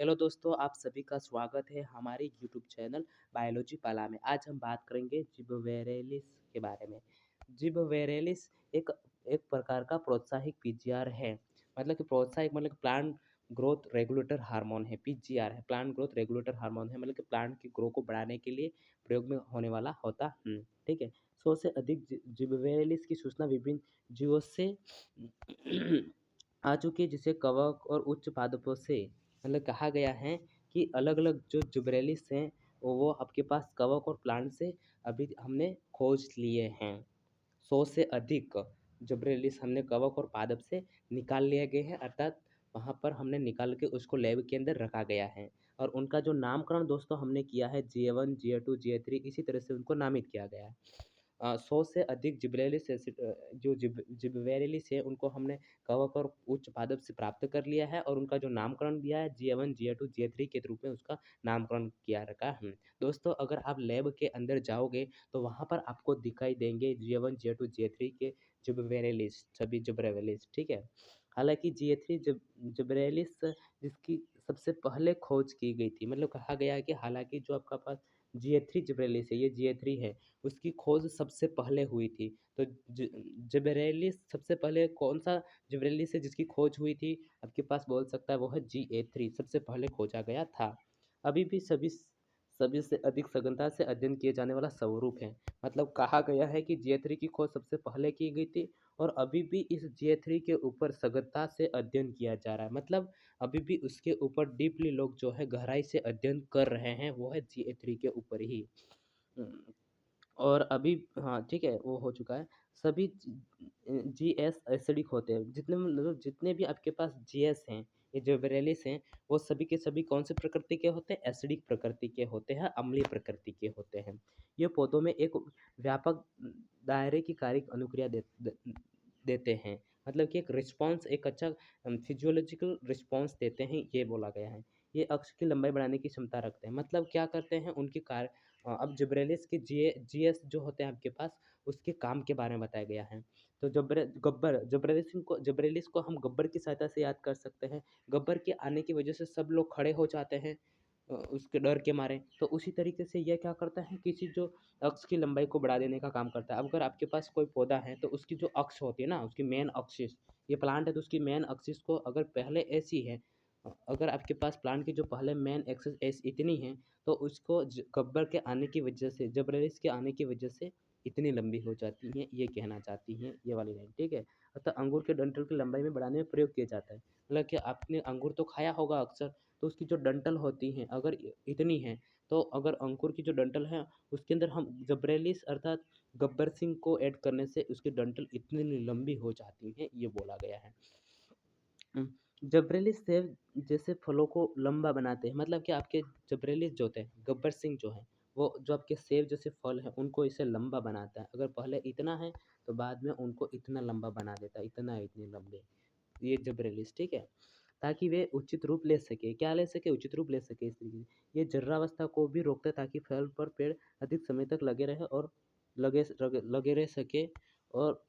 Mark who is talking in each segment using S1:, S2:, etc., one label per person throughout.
S1: Hello दोस्तों, आप सभी का स्वागत है हमारे यूट्यूब चैनल बायोलॉजी पाला में। आज हम बात करेंगे जिबरेलिस के बारे में। जिबरेलिस एक एक प्रकार का प्रोत्साहक पीजीआर है। मतलब कि प्रोत्साहक मतलब प्लांट ग्रोथ रेगुलेटर हार्मोन है। पीजीआर है, प्लांट ग्रोथ रेगुलेटर हार्मोन है, मतलब कि प्लांट की ग्रो को बढ़ाने के लिए प्रयोग में होने वाला होता ठीक है। 100 से अधिक जिबरेलिस की सूचना विभिन्न जीवों से आ चुकी है, जिसे कवक और उच्च पादपों से मतलब कहा गया है कि अलग-अलग जो जिब्रेलिस हैं वो आपके पास कवक और प्लांट से अभी हमने खोज लिए हैं। 100 से अधिक जिब्रेलिस हमने कवक और पादप से निकाल लिए गए हैं, अर्थात वहाँ पर हमने निकाल के उसको लैब के अंदर रखा गया है। और उनका जो नामकरण दोस्तों हमने किया है GA1, GA2, GA3 इसी तरह से उनको नामित किया गया है। 100 से अधिक जो जिबरेलिस है उनको हमने कवक और उच्च पादप से प्राप्त कर लिया है और उनका जो नामकरण दिया है GA1, GA2, GA3 के रूप में उसका नामकरण किया रखा है। दोस्तों, अगर आप लैब के अंदर जाओगे तो वहाँ पर आपको दिखाई देंगे GA1, GA2, GA3 के जिबरेलिस, सभी जिब्रेलिस, ठीक है। हालाँकि GA3 जिब्रेलिस जिसकी सबसे पहले खोज की गई थी, मतलब कहा गया है कि हालाँकि जो आपका पास GA3 जिब्रेलिस है, ये GA3 है, उसकी खोज सबसे पहले हुई थी। तो जिबरेलिस सबसे पहले कौन-सा जिबरेलिस है जिसकी खोज हुई थी, आपके पास बोल सकता है वो है GA3 सबसे पहले खोजा गया था। अभी भी सभी से अधिक सघनता से अध्ययन किए जाने वाला स्वरूप है। मतलब कहा गया है कि GA3 की खोज सबसे पहले की गई थी और अभी भी इस GA3 के ऊपर सघनता से अध्ययन किया जा रहा है। मतलब अभी भी उसके ऊपर डीपली लोग जो है गहराई से अध्ययन कर रहे हैं, वो है GA3 के ऊपर ही। उम और अभी हाँ, ठीक है, वो हो चुका है। सभी जीएस एसिडिक होते हैं। जितने भी आपके पास जीएस हैं, ये जो वेरेलिस हैं, वो सभी के सभी कौन-से प्रकृति के होते हैं? एसिडिक प्रकृति के होते हैं, अम्लीय प्रकृति के होते हैं। ये पौधों में एक व्यापक दायरे की कार्यिक अनुक्रिया देते हैं। मतलब कि एक रिस्पॉन्स एक अच्छा फिजियोलॉजिकल रिस्पॉन्स देते हैं, ये बोला गया है। ये अक्ष की लंबाई बढ़ाने की क्षमता रखते हैं। मतलब क्या करते हैं? उनकी कार्य अब जिब्रेलिस के जीएस जो होते हैं आपके पास, उसके काम के बारे में बताया गया है। तो जिब्रेलिस को हम गब्बर की सहायता से याद कर सकते हैं। गब्बर के आने की वजह से सब लोग खड़े हो जाते हैं उसके डर के मारे। तो उसी तरीके से ये क्या करता है, किसी जो अक्ष की लंबाई को बढ़ा देने का काम करता है। अब अगर आपके पास कोई पौधा है तो उसकी जो अक्ष होती है ना, उसकी मेन एक्सिस, ये प्लांट है तो उसकी मेन एक्सिस को अगर पहले ऐसी है, अगर आपके पास प्लांट की जो पहले मेन एक्सिस इतनी है, तो उसको गब्बर के आने की वजह से, जिब्रेलिस के आने की वजह से इतनी लंबी हो जाती हैं, ये कहना चाहती हैं ये वाली लाइन, ठीक है। अतः अंगूर के डंठल की लंबाई में बढ़ाने में प्रयोग किया जाता है। मतलब कि आपने अंगूर तो खाया होगा अक्सर, तो उसकी जो डंठल होती हैं अगर इतनी है, तो अगर अंगूर की जो डंठल है उसके अंदर हम जिब्रेलिस अर्थात गब्बर सिंह को ऐड करने से उसकी डंठल इतनी लंबी हो जाती हैं, ये बोला गया है। जबरेली सेब जैसे फलों को लंबा बनाते हैं, मतलब कि आपके जबरेली जो होते हैं, गब्बर सिंह जो है, वो जो आपके सेब जैसे फल हैं उनको इसे लंबा बनाता है। अगर पहले इतना है तो बाद में उनको इतना लंबा बना देता है, इतना इतने लंबे, ये जबरेलिस, ठीक है। ताकि वे उचित रूप ले सके, क्या ले सके, उचित रूप ले सके इस तरीके से। ये जर्रावस्था को भी रोकता है ताकि फल पर पेड़ अधिक समय तक लगे रहे और लगे रह सके, और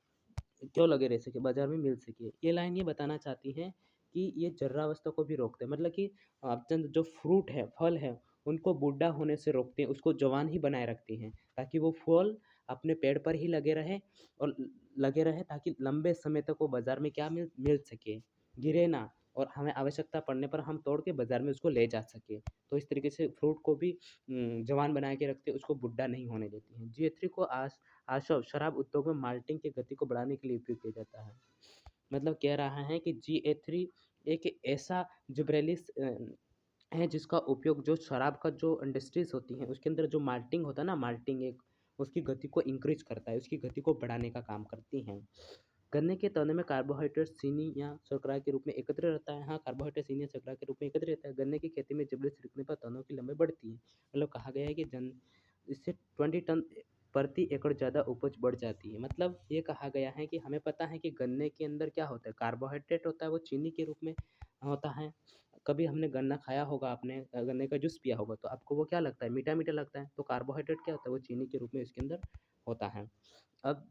S1: क्यों लगे रह सके, बाजार में मिल सके। ये लाइन ये बताना चाहती हैं कि ये जर्रावस्था को भी रोकते हैं, मतलब कि चंद जो फ्रूट है, फल है, उनको बूढ़ा होने से रोकते हैं, उसको जवान ही बनाए रखती हैं ताकि वो फल अपने पेड़ पर ही लगे रहे और लगे रहे ताकि लंबे समय तक वो बाजार में क्या मिल सके, गिरे ना, और हमें आवश्यकता पड़ने पर हम तोड़ के बाजार में उसको ले जा सके। तो इस तरीके से फ्रूट को भी जवान बना के रखते हैं, उसको बुढ़ा नहीं होने देती हैं। GA3 को आशव शराब उद्योग में माल्टिंग की गति को बढ़ाने के लिए उपयोग किया जाता है। मतलब कह रहा है कि GA3 एक ऐसा जिब्रेलिस है जिसका उपयोग जो शराब का जो इंडस्ट्रीज होती हैं उसके अंदर जो माल्टिंग होता है ना, माल्टिंग एक उसकी गति को इंक्रीज करता है, उसकी गति को बढ़ाने का काम करती हैं। गन्ने के तने में कार्बोहाइड्रेट चीनी या शर्करा के रूप में एकत्र रहता है। हाँ, कार्बोहाइड्रेट चीनी या शर्करा के रूप में एकत्र रहता है। गन्ने की खेती में जिब्रेलिस छिड़कने पर तनों की लंबाई बढ़ती है। मतलब कहा गया है कि इससे 20 टन प्रति एकड़ ज़्यादा उपज बढ़ जाती है। मतलब ये कहा गया है कि हमें पता है कि गन्ने के अंदर क्या होता है, कार्बोहाइड्रेट होता है, वो चीनी के रूप में होता है। कभी हमने गन्ना खाया होगा, आपने गन्ने का जूस पिया होगा, तो आपको वो क्या लगता है, मीठा मीठा लगता है। तो कार्बोहाइड्रेट क्या होता है, वो चीनी के रूप में इसके अंदर होता है। अब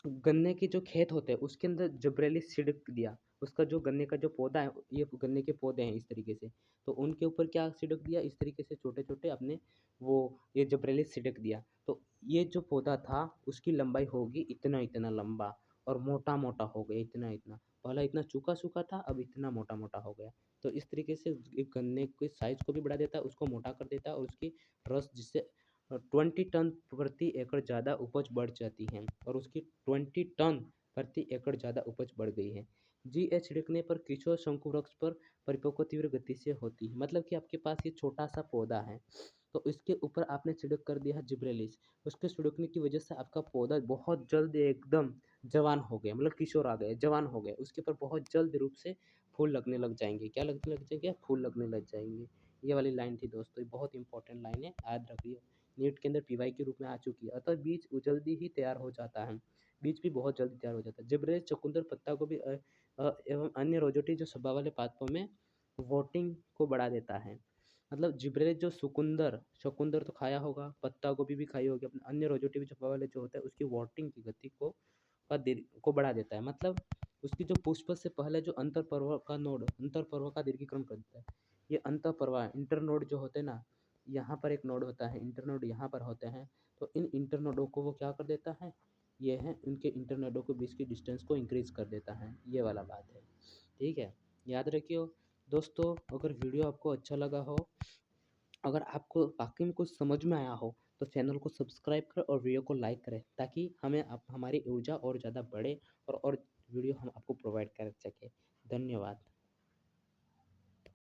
S1: गन्ने के जो खेत होते हैं उसके अंदर जिब्रेलिस छिड़क दिया। उसका जो गन्ने का जो पौधा है, ये गन्ने के पौधे हैं इस तरीके से, तो उनके ऊपर क्या छिड़क दिया इस तरीके से छोटे-छोटे अपने वो ये जिब्रेलिस छिड़क दिया। तो ये जो पौधा था उसकी लंबाई होगी इतना-इतना लंबा और मोटा-मोटा हो गया इतना-इतना। पहले इतना सूखा-सूखा था, अब इतना मोटा-मोटा हो गया। तो इस तरीके से एक गन्ने के साइज़ को भी बढ़ा देता है, उसको मोटा कर देता है और उसकी रस जिससे 20 टन प्रति एकड़ ज़्यादा उपज बढ़ जाती है और उसकी 20 टन प्रति एकड़ ज़्यादा उपज बढ़ गई है। जीएच छिड़कने पर किशोर शंकु वृक्ष पर परिपक्व तीव्र गति से होती है। मतलब कि आपके पास ये छोटा सा पौधा है, तो इसके ऊपर आपने छिड़क कर दिया है जिब्रेलिस। उसके छिड़कने की वजह से आपका पौधा बहुत जल्द एकदम जवान हो गया, मतलब किशोर आ गए, जवान हो गए। उसके ऊपर बहुत जल्द रूप से फूल लगने लग जाएंगे। क्या लगने लग जाएंगे? फूल लगने लग जाएंगे। ये वाली लाइन थी दोस्तों, ये बहुत इंपॉर्टेंट लाइन है, याद रखिए। नीट के अंदर पीवाई के रूप में आ चुकी है। अतः बीज जल्दी ही तैयार हो जाता है। बीज भी बहुत जल्दी तैयार हो जाता है। जिब्रेलिस, चुकंदर, पत्ता गोभी एवं अन्य रोजेटी जो सभा वाले पादपों में वोटिंग को बढ़ा देता है। मतलब जिब्रेलिस जो चुकंदर चुकंदर तो खाया होगा, पत्ता गोभी भी खाई होगी, अपने अन्य रोजेटी भी सभा वाले जो होता है उसकी वोटिंग की गति को बढ़ा देता है। मतलब उसकी जो पुष्प से पहले जो अंतर पर्व का दीर्घीकरण कर देता है। ये अंतर पर्व इंटरनोड जो होते हैं ना, यहाँ पर एक नोड होता है, इंटरनोड यहाँ पर होते हैं। तो इन इंटरनोडों को वो क्या कर देता है, ये है उनके इंटरनोडों के बीच की डिस्टेंस को इंक्रीज कर देता है। ये वाला बात है, ठीक है, याद रखियो दोस्तों। अगर वीडियो आपको अच्छा लगा हो, अगर आपको वाकई में कुछ समझ में आया हो, तो चैनल को सब्सक्राइब करें और वीडियो को लाइक करें, ताकि हमारी ऊर्जा और ज़्यादा बढ़े और वीडियो हम आपको प्रोवाइड कर सकें। धन्यवाद।